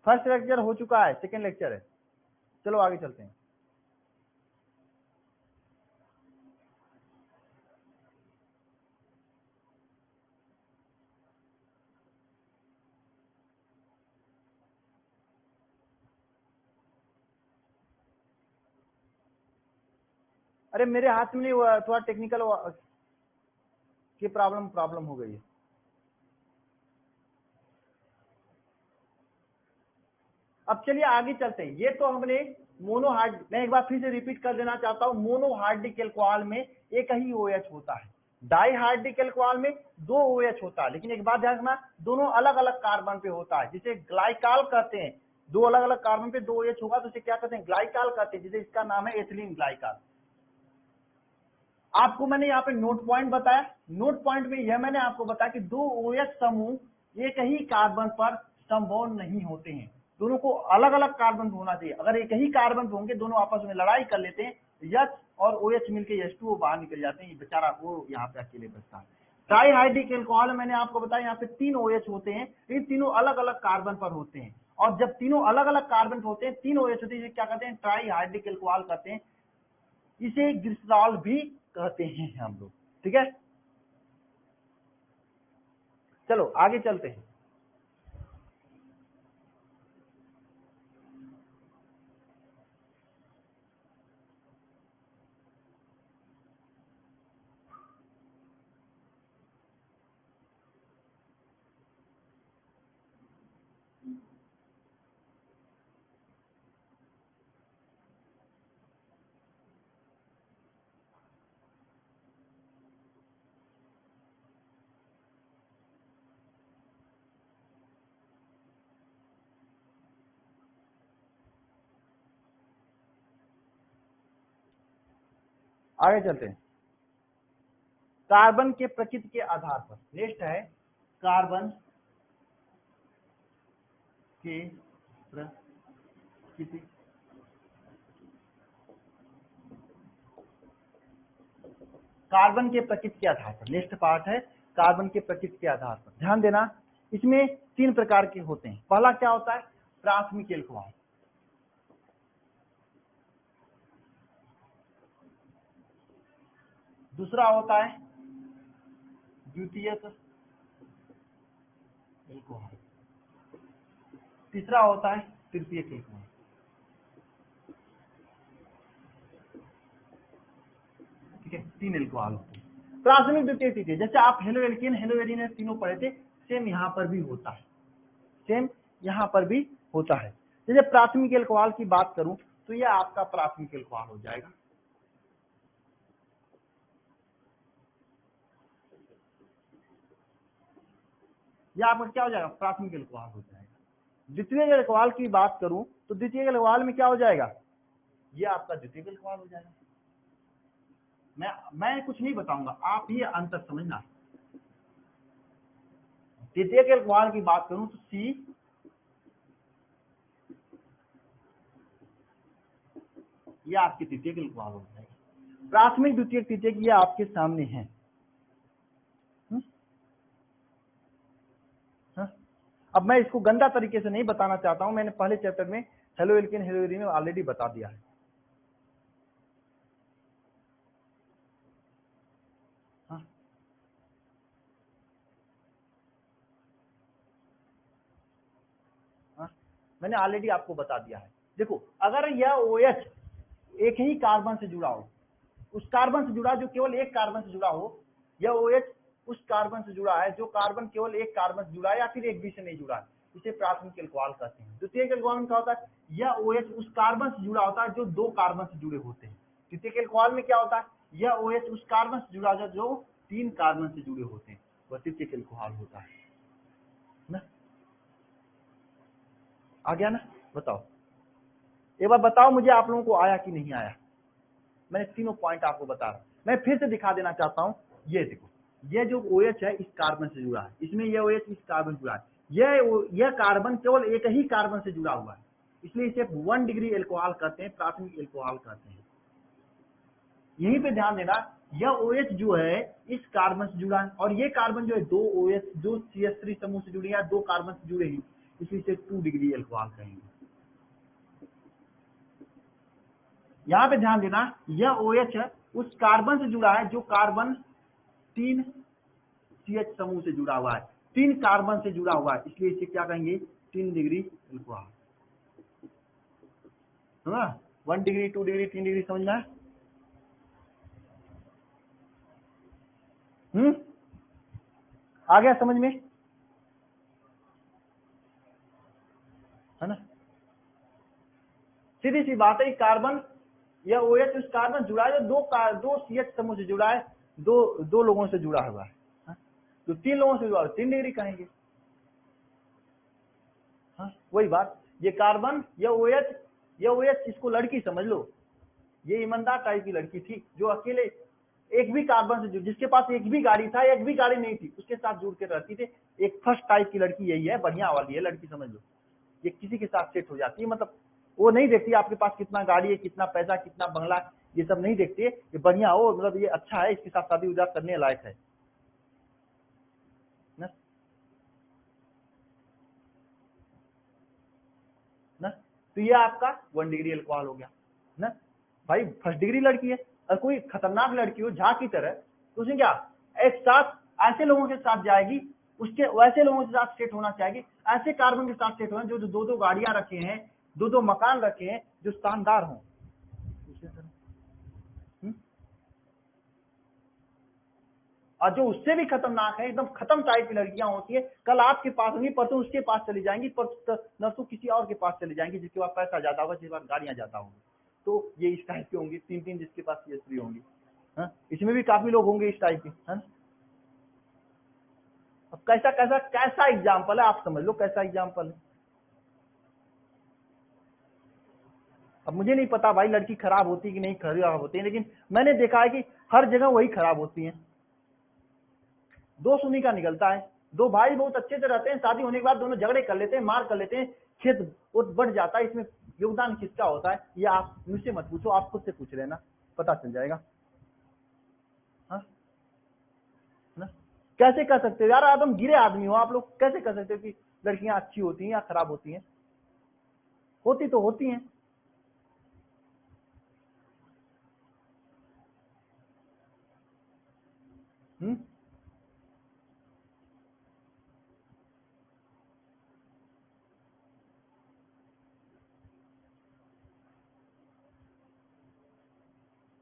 फर्स्ट लेक्चर हो चुका है, सेकेंड लेक्चर है, चलो आगे चलते हैं। अरे मेरे हाथ में नहीं हुआ, थोड़ा टेक्निकल की प्रॉब्लम हो गई है। अब चलिए आगे चलते हैं। ये तो हमने मोनोहाइड, मैं एक बार फिर से रिपीट कर देना चाहता हूं, मोनोहाइड्रिक एल्कोहल में एक ही OH होता है, डाइहाइड्रिक एल्कोहल में 2 OH होता है, लेकिन एक बात ध्यान रखना, दोनों अलग अलग कार्बन पे होता है, जिसे ग्लाइकॉल कहते हैं। 2 अलग अलग कार्बन पे 2 OH होगा तो इसे क्या कहते हैं, ग्लाइकॉल कहते हैं, जिसे इसका नाम है एथिलीन ग्लाइकॉल। आपको मैंने यहाँ पे नोट पॉइंट बताया, नोट पॉइंट में यह मैंने आपको बताया कि 2 OH समूह एक ही कार्बन पर संबंध नहीं होते हैं, दोनों को अलग अलग कार्बन पे होना चाहिए। अगर एक ही कार्बन पे होंगे, दोनों आपस में लड़ाई कर लेते हैं, H और OH मिलकर H2O बाहर निकल जाते हैं, ये बेचारा वो यहाँ पे अकेले बचता है। ट्राईहाइड्रिक एल्कोहल मैंने आपको बताया, यहाँ पे 3 OH होते हैं, ये तीनों अलग अलग कार्बन पर होते हैं, और जब तीनों अलग अलग कार्बन पे होते हैं, 3 OH होते हैं, क्या कहते हैं, ट्राईहाइड्रिक एल्कोहल कहते हैं, इसे ग्लिसरॉल भी कहते हैं हम लोग, ठीक है। चलो आगे चलते हैं। आगे चलते हैं। कार्बन के प्रकृति के आधार पर, नेक्स्ट है कार्बन के प्रकृति कार्बन के प्रकृति के आधार पर, नेक्स्ट पार्ट है कार्बन के प्रकृति के आधार पर। ध्यान देना, इसमें 3 प्रकार के होते हैं। पहला क्या होता है, प्राथमिक एल्कोहल। दूसरा होता है द्वितीयक एल्कोहल। तीसरा होता है तृतीयक एल्कोहल। ठीक है, 3 एल्कोहल होते हैं। प्राथमिक, द्वितीयक, तृतीयक। जैसे आप हेलो एल्केन, हेलो एरिन तीनों पढ़े थे, सेम यहाँ पर भी होता है, सेम यहाँ पर भी होता है। जैसे प्राथमिक एल्कोहल की बात करूं तो यह आपका प्राथमिक एल्कोहल हो जाएगा। यह आपका क्या हो जाएगा, प्राथमिक एल्कोहल हो जाएगा। द्वितीय एल्कोहल की बात करूं तो द्वितीय एल्कोहल में क्या हो जाएगा, यह आपका द्वितीय एल्कोहल हो जाएगा। मैं कुछ नहीं बताऊंगा, आप ही अंतर समझना। द्वितीय एल्कोहल की बात करूं तो सी, यह आपकी तृतीय एल्कोहल हो जाएगा। प्राथमिक, द्वितीय, तृतीय ये आपके सामने है। अब मैं इसको गंदा तरीके से नहीं बताना चाहता हूं, मैंने पहले चैप्टर में हेलो एल्केन, हेलो एरिन में ऑलरेडी बता दिया है। मैंने ऑलरेडी आपको बता दिया है। देखो, अगर यह OH एक ही कार्बन से जुड़ा हो, उस कार्बन से जुड़ा जो केवल एक कार्बन से जुड़ा हो, यह OH उस कार्बन से जुड़ा है जो कार्बन केवल एक कार्बन से जुड़ा है या फिर एक भी से नहीं जुड़ा है, इसे प्राथमिक एल्कोहल कहते हैं। द्वितीय एल्कोहल में क्या होता है, यह OH उस कार्बन से जुड़ा होता है जो 2 कार्बन से जुड़े होते हैं। तृतीय एल्कोहल में क्या होता है, यह OH उस कार्बन से जुड़ा होता है जो 3 कार्बन से जुड़े होते हैं, वह तृतीय एल्कोहल होता है ना। आ गया ना, बताओ एक बार बताओ मुझे, आप लोगों को आया कि नहीं आया। मैंने तीनों पॉइंट आपको बता रहा हूं, मैं फिर से दिखा देना चाहता हूं। ये देखो, ये जो OH है इस कार्बन से जुड़ा है, इसमें ये OH इस कार्बन से जुड़ा है, यह कार्बन केवल एक ही कार्बन से जुड़ा हुआ है, इसलिए इसे 1 डिग्री एल्कोहल कहते हैं, प्राथमिक एल्कोहल कहते हैं। यहीं पे ध्यान देना, यह OH जो है इस कार्बन से जुड़ा है और ये कार्बन जो है 2 OH, 2 CH3 समूह से जुड़ी है, 2 कार्बन से जुड़े हैं, इसलिए इसे 2 डिग्री एल्कोहल कहेंगे। यहां पे ध्यान देना, यह OH है उस कार्बन से जुड़ा है जो कार्बन 3 CH समूह से जुड़ा हुआ है, 3 कार्बन से जुड़ा हुआ है, इसलिए इसे क्या कहेंगे, 3 डिग्री एल्कोहल। समझा, 1 डिग्री, 2 डिग्री, 3 डिग्री, समझना है। आ गया समझ में, है ना। सीधी सी बात है, कार्बन, यह OH उस कार्बन जुड़ा है जो 2 CH समूह से जुड़ा है, दो लोगों से जुड़ा हुआ है, तो 3 लोगों से जुड़ा है, 3 डिग्री कहेंगे। वही बात, ये कार्बन, यह OH इसको लड़की समझ लो, ये ईमानदार टाइप की लड़की थी जो अकेले एक भी कार्बन से जुड़ी, जिसके पास एक भी गाड़ी था, एक भी गाड़ी नहीं थी, उसके साथ जुड़ के रहती थी। एक फर्स्ट टाइप की लड़की यही है, बढ़िया वाली है लड़की, समझ लो। ये किसी के साथ सेट हो जाती है, मतलब वो नहीं देखती आपके पास कितना गाड़ी है, कितना पैसा, कितना बंगला, ये सब नहीं देखती है। ये बढ़िया हो, मतलब ये अच्छा है, इसके साथ शादी उदा करने लायक है ना। तो ये आपका 1 डिग्री एल्कोहल हो गया ना भाई। फर्स्ट डिग्री लड़की है, और कोई खतरनाक लड़की हो झा की तरह, तो उसने क्या एक साथ ऐसे लोगों के साथ जाएगी, उसके वैसे लोगों के साथ सेट होना चाहिए, ऐसे कार्बन के साथ सेट होना जो 2 गाड़ियां रखे हैं, 2 मकान रखे हैं, जो शानदार हों। और जो उससे भी खतरनाक है, एकदम खत्म टाइप की लड़कियां होती है, कल आपके पास होंगी, परसों उसके पास चली जाएंगी, नरसों किसी और के पास चली जाएंगी जिसके पास पैसा ज्यादा होगा, जिसके पास गाड़ियां ज्यादा होंगी। तो ये इस टाइप के होंगे, 3 जिसके पास CH3 होंगी। इसमें भी काफी लोग होंगे इस टाइप के, है ना। अब कैसा एग्जाम्पल है, आप समझ लो कैसा एग्जाम्पल है। अब मुझे नहीं पता भाई लड़की खराब होती है कि नहीं खराब होती है, लेकिन मैंने देखा है कि हर जगह वही खराब होती है। दोष उन्हीं का निकलता है। दो भाई बहुत अच्छे से रहते हैं, शादी होने के बाद दोनों झगड़े कर लेते हैं, मार कर लेते हैं, खेत वो बढ़ जाता है। इसमें योगदान किसका होता है ये आप मुझसे मत पूछो, आप खुद से पूछ लेना, पता चल जाएगा। हाँ ना? कैसे कह सकते हो यार, एकदम गिरे आदमी हो आप लोग, कैसे कह सकते हो कि लड़कियां अच्छी होती हैं या खराब होती हैं? होती तो होती हैं।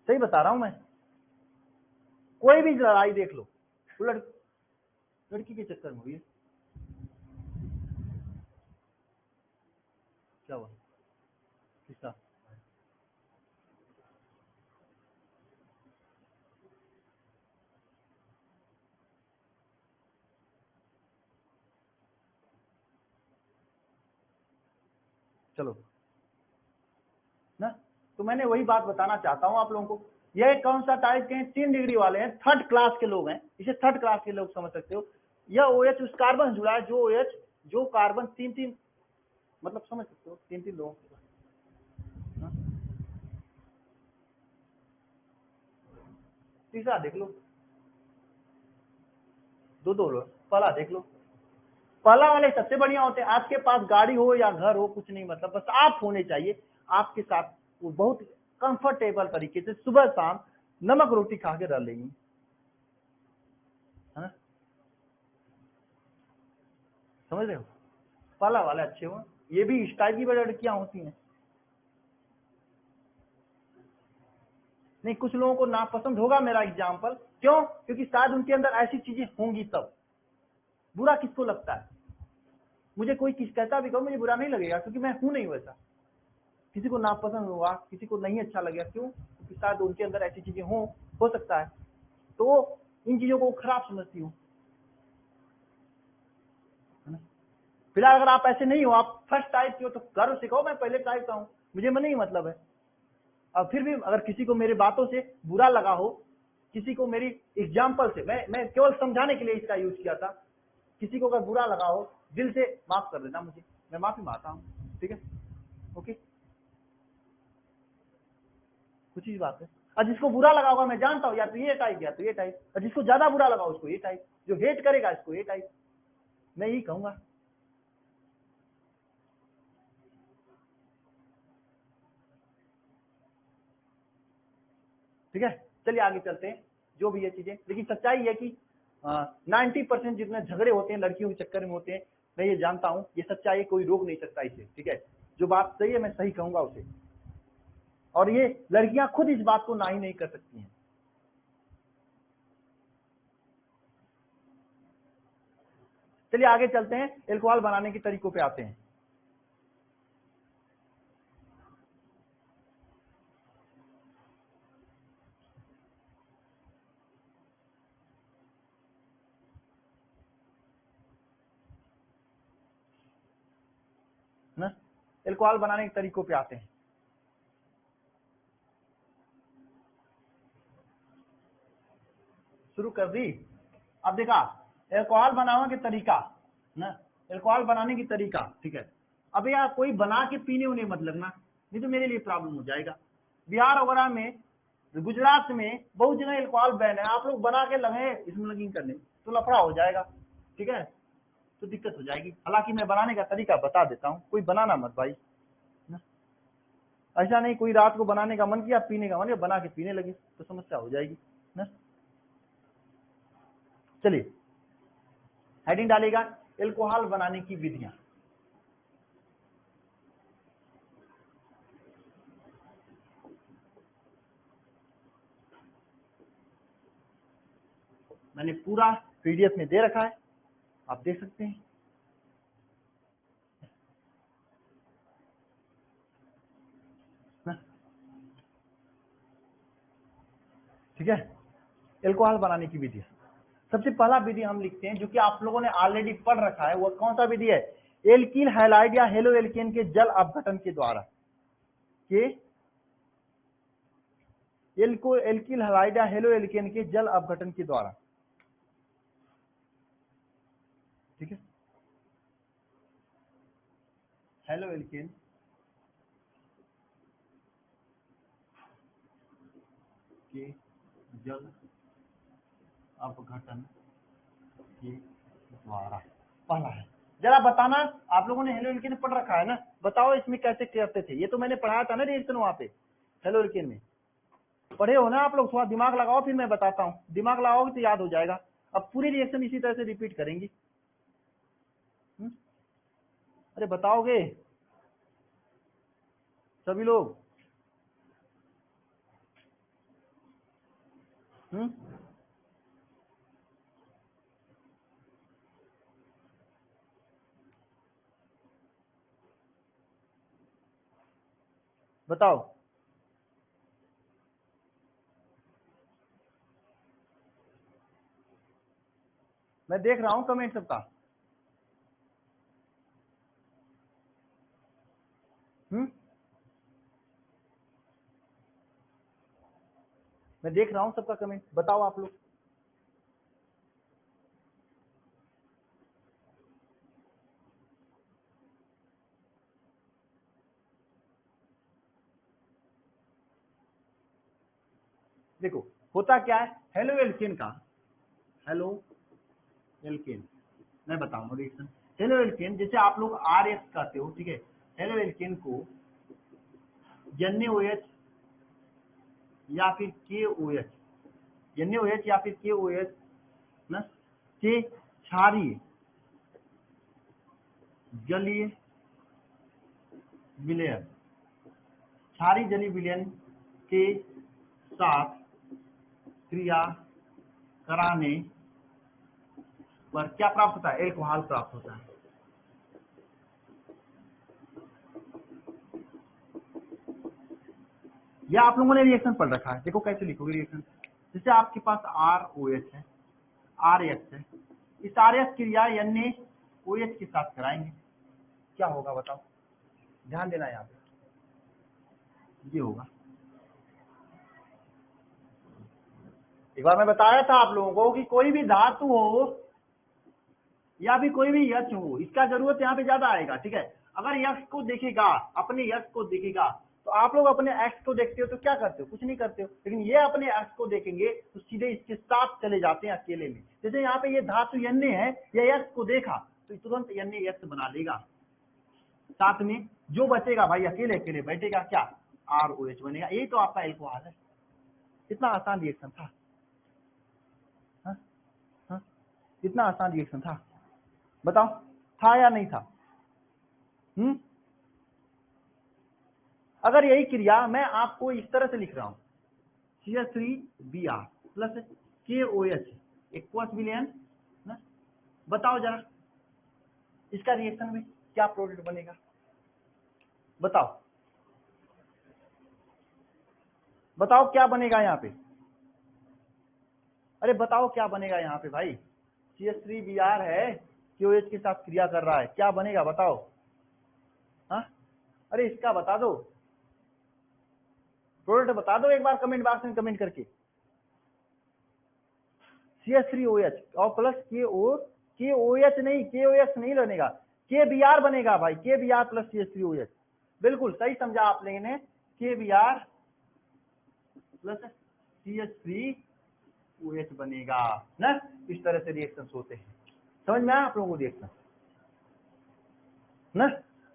सही बता रहा हूं मैं। कोई भी लड़ाई देख लो, वो लड़की के चक्कर में हुई है। क्या हुआ? किसका? चलो ना, तो मैंने वही बात बताना चाहता हूं आप लोगों को। यह कौन सा टाइप के हैं? 3 डिग्री वाले हैं, थर्ड क्लास के लोग हैं, इसे थर्ड क्लास के लोग समझ सकते हो। यह OH उस कार्बन जुड़ा है, जो OH जो कार्बन 3-3 मतलब समझ सकते हो, 3-3 लोगों के साथ। हाँ? तीसरा देख लो, 2-2 लोग। पहला देख लो, पहला वाले सबसे बढ़िया होते हैं। आपके पास गाड़ी हो या घर हो कुछ नहीं मतलब, बस आप होने चाहिए आपके साथ, वो बहुत कंफर्टेबल तरीके से सुबह शाम नमक रोटी खा के रह लेंगी, है ना? समझ रहे हो? पहला वाले अच्छे हो, ये भी इस टाइप की बड़ी लड़कियां होती हैं। नहीं, कुछ लोगों को नापसंद होगा मेरा एग्जाम्पल, क्यों? क्योंकि शायद उनके अंदर ऐसी चीजें होंगी तब। बुरा किसको लगता है? मुझे कोई किस कहता भी कहो मुझे बुरा नहीं लगेगा, क्योंकि मैं हूं नहीं वैसा। किसी को नापसंद होगा, किसी को नहीं अच्छा लगेगा, क्यों? क्योंकि शायद उनके अंदर ऐसी चीजें हो सकता है, तो इन चीजों को खराब समझती हूँ। फिलहाल अगर आप ऐसे नहीं हो, आप फर्स्ट टाइप के हो, तो गर्व से कहो मैं पहले टाइप का हूँ, मुझे मन नहीं मतलब है। और फिर भी अगर किसी को मेरी बातों से बुरा लगा हो, किसी को मेरी एग्जाम्पल से, मैं केवल समझाने के लिए इसका यूज किया था, किसी को अगर बुरा लगा हो दिल से माफ कर देना मुझे, मैं माफी मांगता हूँ, ठीक है? ओके, कुछ ही बात है। और जिसको बुरा लगा होगा मैं जानता हूँ, या तो ये टाइप या तो ये टाइप, और जिसको ज्यादा बुरा लगा उसको ये टाइप, जो हेट करेगा इसको ये टाइप, मैं यही कहूंगा। ठीक है, चलिए आगे चलते हैं। जो भी ये चीजें, लेकिन सच्चाई है कि 90% जितने झगड़े होते हैं लड़कियों के चक्कर में होते हैं, मैं ये जानता हूं, ये सच्चाई है, कोई रोक नहीं सकता इसे, ठीक है? जो बात सही है मैं सही कहूंगा उसे, और ये लड़कियां खुद इस बात को ना ही नहीं कर सकती हैं। चलिए आगे चलते हैं, एल्कोहल बनाने के तरीकों पे आते हैं। ना, एल्कोहल बनाने के तरीकों पे आते हैं। शुरू कर दी। अब देखा, एल्कोहल बनाने के तरीका ना, एल्कोहल बनाने की तरीका, ठीक है? अब यार कोई बना के पीने उन्हें मत लगना, नहीं तो मेरे लिए प्रॉब्लम हो जाएगा। बिहार वगैरह में, गुजरात में बहुत जगह एल्कोहल बैन है, आप लोग बना के लगे स्मगलिंग करने, तो लफड़ा हो जाएगा, ठीक है? तो दिक्कत हो जाएगी। हालांकि मैं बनाने का तरीका बता देता हूँ, कोई बनाना मत भाई ना। ऐसा नहीं कोई रात को बनाने का मन किया, पीने का मन किया, बना के पीने लगे, तो समस्या हो जाएगी ना। चलिए हेडिंग डालेगा, एल्कोहल बनाने की विधियां। मैंने पूरा PDF में दे रखा है, आप देख सकते हैं ना? ठीक है, एल्कोहल बनाने की विधि। सबसे पहला विधि हम लिखते हैं, जो कि आप लोगों ने ऑलरेडी पढ़ रखा है, वो कौन सा विधि है? एल्किल हैलाइड या हेलो एल्केन के जल अपघटन के द्वारा। के एल्किल हैलाइड या हेलो एल्केन के जल अपघटन के द्वारा। ठीक है, हेलो एल्केन के जल अपघटन के द्वारा पहला है। जरा बताना, आप लोगों ने हेलो एल्केन पढ़ रखा है ना, बताओ इसमें कैसे करते थे। ये तो मैंने पढ़ाया था ना रिएक्शन वहां पे हेलो एल्केन में, पढ़े हो ना आप लोग। थोड़ा दिमाग लगाओ, फिर मैं बताता हूँ, दिमाग लगाओगे तो याद हो जाएगा। अब पूरी रिएक्शन इसी तरह से रिपीट करेंगे। अरे बताओगे सभी लोग? बताओ। मैं देख रहा हूँ कमेंट सबका। मैं देख रहा हूँ सबका कमेंट, बताओ आप लोग। देखो होता क्या है हेलो एल्केन का, हेलो एल्केन मैं बताऊंगा रिएक्शन। हेलो एल्केन जैसे आप लोग आर एक्स कहते हो, ठीक है, हेलो एल्केन को NaOH या फिर KOH, NaOH या फिर KOH ना से क्षारीय जलीय विलयन, क्षारीय जलीय विलयन के साथ क्रिया कराने पर क्या प्राप्त होता है? एल्कोहल प्राप्त होता है। यह आप लोगों ने रिएक्शन पढ़ रखा है। देखो कैसे लिखोगे रिएक्शन। जैसे आपके पास ROH है, RX है, इस RX क्रिया NaOH के साथ कराएंगे, क्या होगा बताओ, ध्यान देना यहाँ पे। ये होगा, एक बार मैं बताया था आप लोगों को कि कोई भी धातु हो या भी कोई भी यश हो, इसका जरूरत यहाँ पे ज्यादा आएगा। ठीक है, अगर यश को देखेगा, अपने यश को देखेगा, तो आप लोग अपने एक्स को देखते हो तो क्या करते हो? कुछ नहीं करते हो। लेकिन ये अपने एक्स को देखेंगे तो सीधे इसके साथ चले जाते हैं अकेले में। जैसे यहाँ पे ये धातु Na है, ये यश को देखा तो तुरंत NaS बना लेगा, साथ में जो बचेगा भाई अकेले अकेले बैठेगा, क्या ROH बनेगा। यही तो आपका एल्कोहल है। कितना आसान रिएक्शन था, कितना आसान रिएक्शन था, बताओ था या नहीं था? अगर यही क्रिया मैं आपको इस तरह से लिख रहा हूं, CH3Br प्लस KOH एक्वस विलयन ना, बताओ जरा इसका रिएक्शन में क्या प्रोडक्ट बनेगा, बताओ बताओ क्या बनेगा यहाँ पे। अरे बताओ क्या बनेगा यहाँ पे भाई। CH3Br है, KOH के साथ क्रिया कर रहा है, क्या बनेगा बताओ। हाँ, अरे इसका बता दो, प्रोडक्ट बता दो एक बार कमेंट बॉक्स में कमेंट करके। CH3OH और प्लस KOH नहीं, KOH नहीं बनेगा, KBr बनेगा भाई, KBr प्लस CH3OH। बिल्कुल सही समझा आप लोगों ने, KBr प्लस CH3OH बनेगा ना। इस तरह से रिएक्शन होते हैं, समझ में आया आप लोगों को रिएक्शन ना।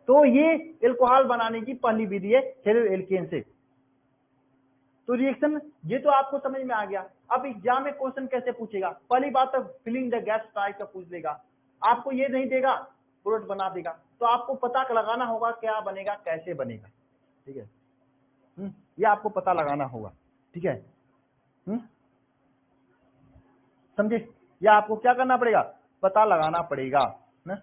तो ये एल्कोहल बनाने की पहली विधि है हेलो एल्केन से। तो रिएक्शन ये तो आपको समझ में आ गया। अब एग्जाम में क्वेश्चन कैसे पूछेगा, पहली बात तो फिलिंग द गैप्स टाइप का पूछ लेगा, आपको ये नहीं देगा प्रोडक्ट बना देगा, तो आपको पता लगाना होगा क्या बनेगा कैसे बनेगा। ठीक है, ये आपको पता लगाना होगा। ठीक है, समझे, या आपको क्या करना पड़ेगा, पता लगाना पड़ेगा ना।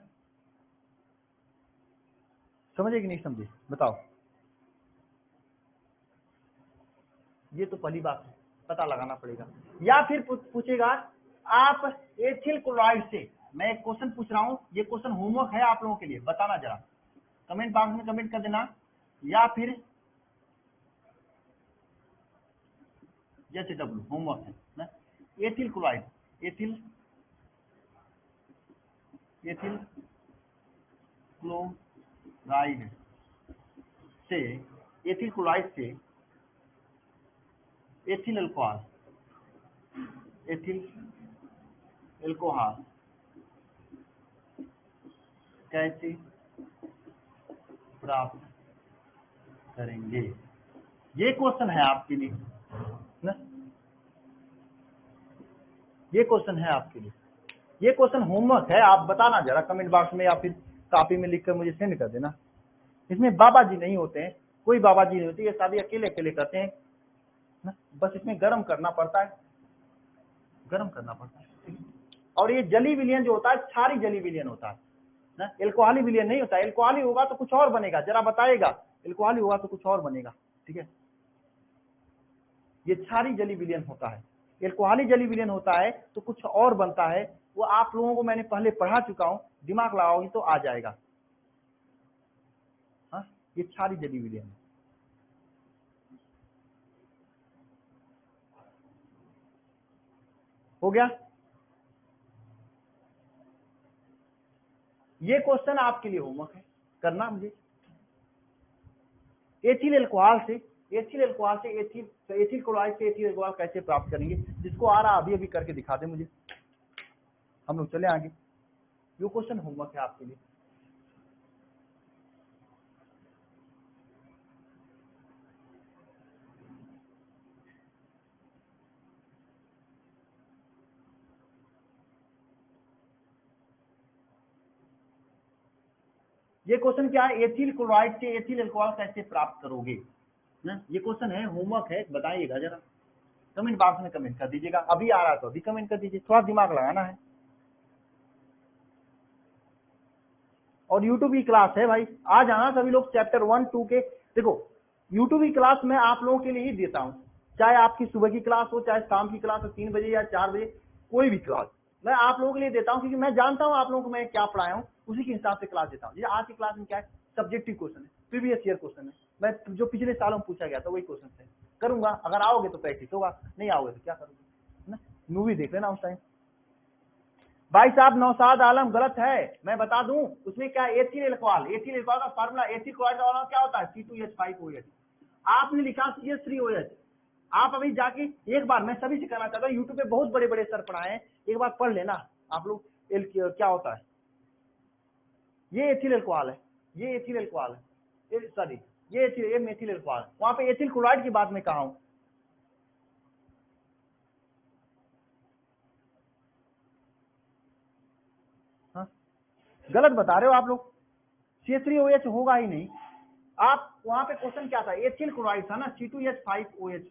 समझे कि नहीं समझे बताओ। ये तो पहली बात है, पता लगाना पड़ेगा। या फिर पूछेगा आप एथिल क्लोराइड से, मैं एक क्वेश्चन पूछ रहा हूं, ये क्वेश्चन होमवर्क है आप लोगों के लिए, बताना जरा कमेंट बॉक्स में कमेंट कर देना। या फिर HW होमवर्क है ना। एथिल क्लोराइड, एथिल क्लोराइड से, एथिल क्लोराइड से एथिल अल्कोहल, एथिल अल्कोहल कैसे प्राप्त करेंगे, ये क्वेश्चन है आपके लिए ना, ये क्वेश्चन है आपके लिए, ये क्वेश्चन होमवर्क है। आप बताना जरा कमेंट बॉक्स में या फिर कॉपी में लिखकर मुझे सेंड कर देना। इसमें बाबा जी नहीं होते हैं, कोई बाबा जी नहीं होती, ये शादी अकेले अकेले करते हैं ना, बस इसमें गर्म करना पड़ता है, गर्म करना पड़ता है। और ये जली विलियन जो होता है क्षारी जली विलियन होता है ना, एल्कोहली विलियन नहीं होता। एल्कोहली होगा तो कुछ और बनेगा, जरा बताएगा, एल्कोहली होगा तो कुछ और बनेगा, ठीक है। ये क्षारी जली विलियन होता है, एल्कोहली जली विलियन होता है तो कुछ और बनता है, वो आप लोगों को मैंने पहले पढ़ा चुका हूं, दिमाग लगाओगी तो आ जाएगा। हाँ, ये क्षारी जली विलियन है। हो गया, ये क्वेश्चन आपके लिए होमवर्क है, करना मुझे। एथिल अल्कोहल से, एथिल अल्कोहल से एथिल क्लोराइड से एथिल अल्कोहल कैसे प्राप्त करेंगे, जिसको आ रहा अभी अभी करके दिखा दे मुझे, हम लोग चले आगे। ये क्वेश्चन होमवर्क है आपके लिए। ये क्वेश्चन क्या है, एथिल क्लोराइड से एथिल अल्कोहल कैसे प्राप्त करोगे ना, ये क्वेश्चन है, होमवर्क है, बताइएगा जरा कमेंट बॉक्स में, कमेंट कर दीजिएगा। अभी आ रहा तो अभी कमेंट कर दीजिए, थोड़ा दिमाग लगाना है। और यूट्यूब की क्लास है भाई, आ जाना सभी लोग। चैप्टर 1 2 के देखो, यूट्यूब की क्लास मैं आप लोगों के लिए ही देता हूँ, चाहे आपकी सुबह की क्लास हो, चाहे शाम की क्लास हो 3 बजे या 4 बजे, कोई भी क्लास मैं आप लोगों के लिए देता हूँ, क्योंकि मैं जानता हूँ आप लोगों को मैं क्या पढ़ाया हूँ, उसी के हिसाब से क्लास देता हूँ। आज की क्लास में क्या है, सब्जेक्टिव क्वेश्चन है, प्रीवियस ईयर क्वेश्चन है, मैं जो पिछले सालों में पूछा गया था वही क्वेश्चन है करूंगा। अगर आओगे तो प्रैक्टिस होगा, नहीं आओगे तो क्या करोगे ना, मूवी देख लेना उस टाइम। भाई साहब नौशाद आलम गलत है, मैं बता दूं, उसमें क्या एथिल अल्कोहल, एथिल अल्कोहल का फार्मूला, एथिल क्लोराइड का फार्मूला क्या होता है, C2H5OH। आपने लिखा CH3OH। आप अभी जाके एक बार, मैं सभी से कहना चाहता हूँ, यूट्यूब पे बहुत बड़े बड़े सर पढ़ाए हैं, एक बार पढ़ लेना आप लोग, क्या होता है, ये एथिल अल्कोहल है, ये एथिल अल्कोहल है, सॉरी ये मेथिल अल्कोहल, वहां पे एथिल क्लोराइड की बात मैं कहा हूं। हाँ? गलत बता रहे हो आप लोग, CH3OH होगा ही नहीं। आप वहां पे क्वेश्चन क्या था, एथिल क्लोराइड था ना, C2H5OH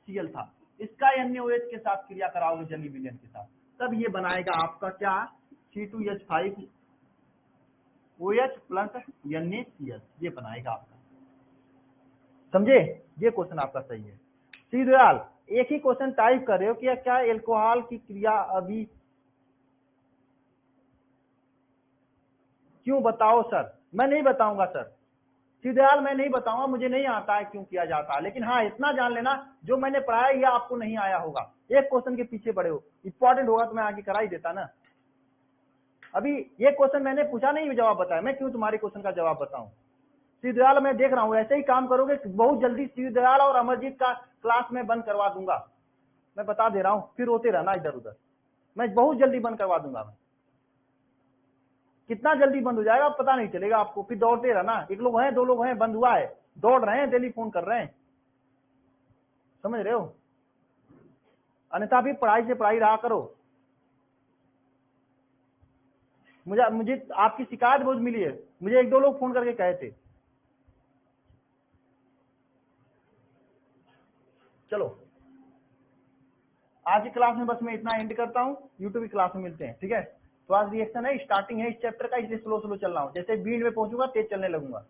Cl था, इसका NaOH के साथ क्रिया कराओगे जली विलियन के साथ, तब ये बनाएगा आपका क्या, C2H5OH प्लस NaCl, ये बनाएगा आपका, समझे। ये क्वेश्चन आपका सही है। सी दयाल एक ही क्वेश्चन टाइप कर रहे हो कि क्या एल्कोहल की क्रिया अभी, क्यों बताओ सर, मैं नहीं बताऊंगा सर, सीधेहाल मैं नहीं बताऊंगा, मुझे नहीं आता है क्यों किया जाता है, लेकिन हाँ इतना जान लेना जो मैंने पढ़ाया ये आपको नहीं आया होगा, एक क्वेश्चन के पीछे पड़े हो, इंपॉर्टेंट होगा तो मैं आगे करा ही देता ना। अभी ये क्वेश्चन मैंने पूछा नहीं, जवाब बताया, मैं क्यों तुम्हारे क्वेश्चन का जवाब बताऊं। सीधेहाल मैं देख रहा हूँ ऐसे ही काम करोगे, बहुत जल्दी सीधेहाल और अमरजीत का क्लास में बंद करवा दूंगा, मैं बता दे रहा हूँ, फिर होते रहना इधर उधर, मैं बहुत जल्दी बंद करवा दूंगा। मैं कितना जल्दी बंद हो जाएगा पता नहीं चलेगा आपको, फिर दौड़ते रहना, एक लोग हैं 2 लोग हैं, बंद हुआ है, दौड़ रहे हैं, डेली फोन कर रहे हैं, समझ रहे हो। अन्यथा भी पढ़ाई से पढ़ाई रहा करो। मुझे आपकी शिकायत बहुत मिली है, मुझे 1-2 लोग फोन करके कहे थे। चलो आज की क्लास में बस मैं इतना एंड करता हूँ, यूट्यूब की क्लास में मिलते हैं, ठीक है। तो आज रिएक्शन है, स्टार्टिंग है इस चैप्टर का, इसलिए स्लो स्लो चल रहा हूँ, जैसे बीड में पहुंचूंगा तेज चलने लगूंगा।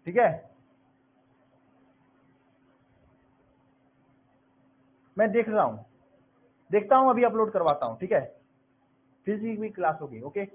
ठीक है, मैं देख रहा हूँ, देखता हूँ, अभी अपलोड करवाता हूँ, ठीक है, फिजिक्स की क्लास होगी, ओके।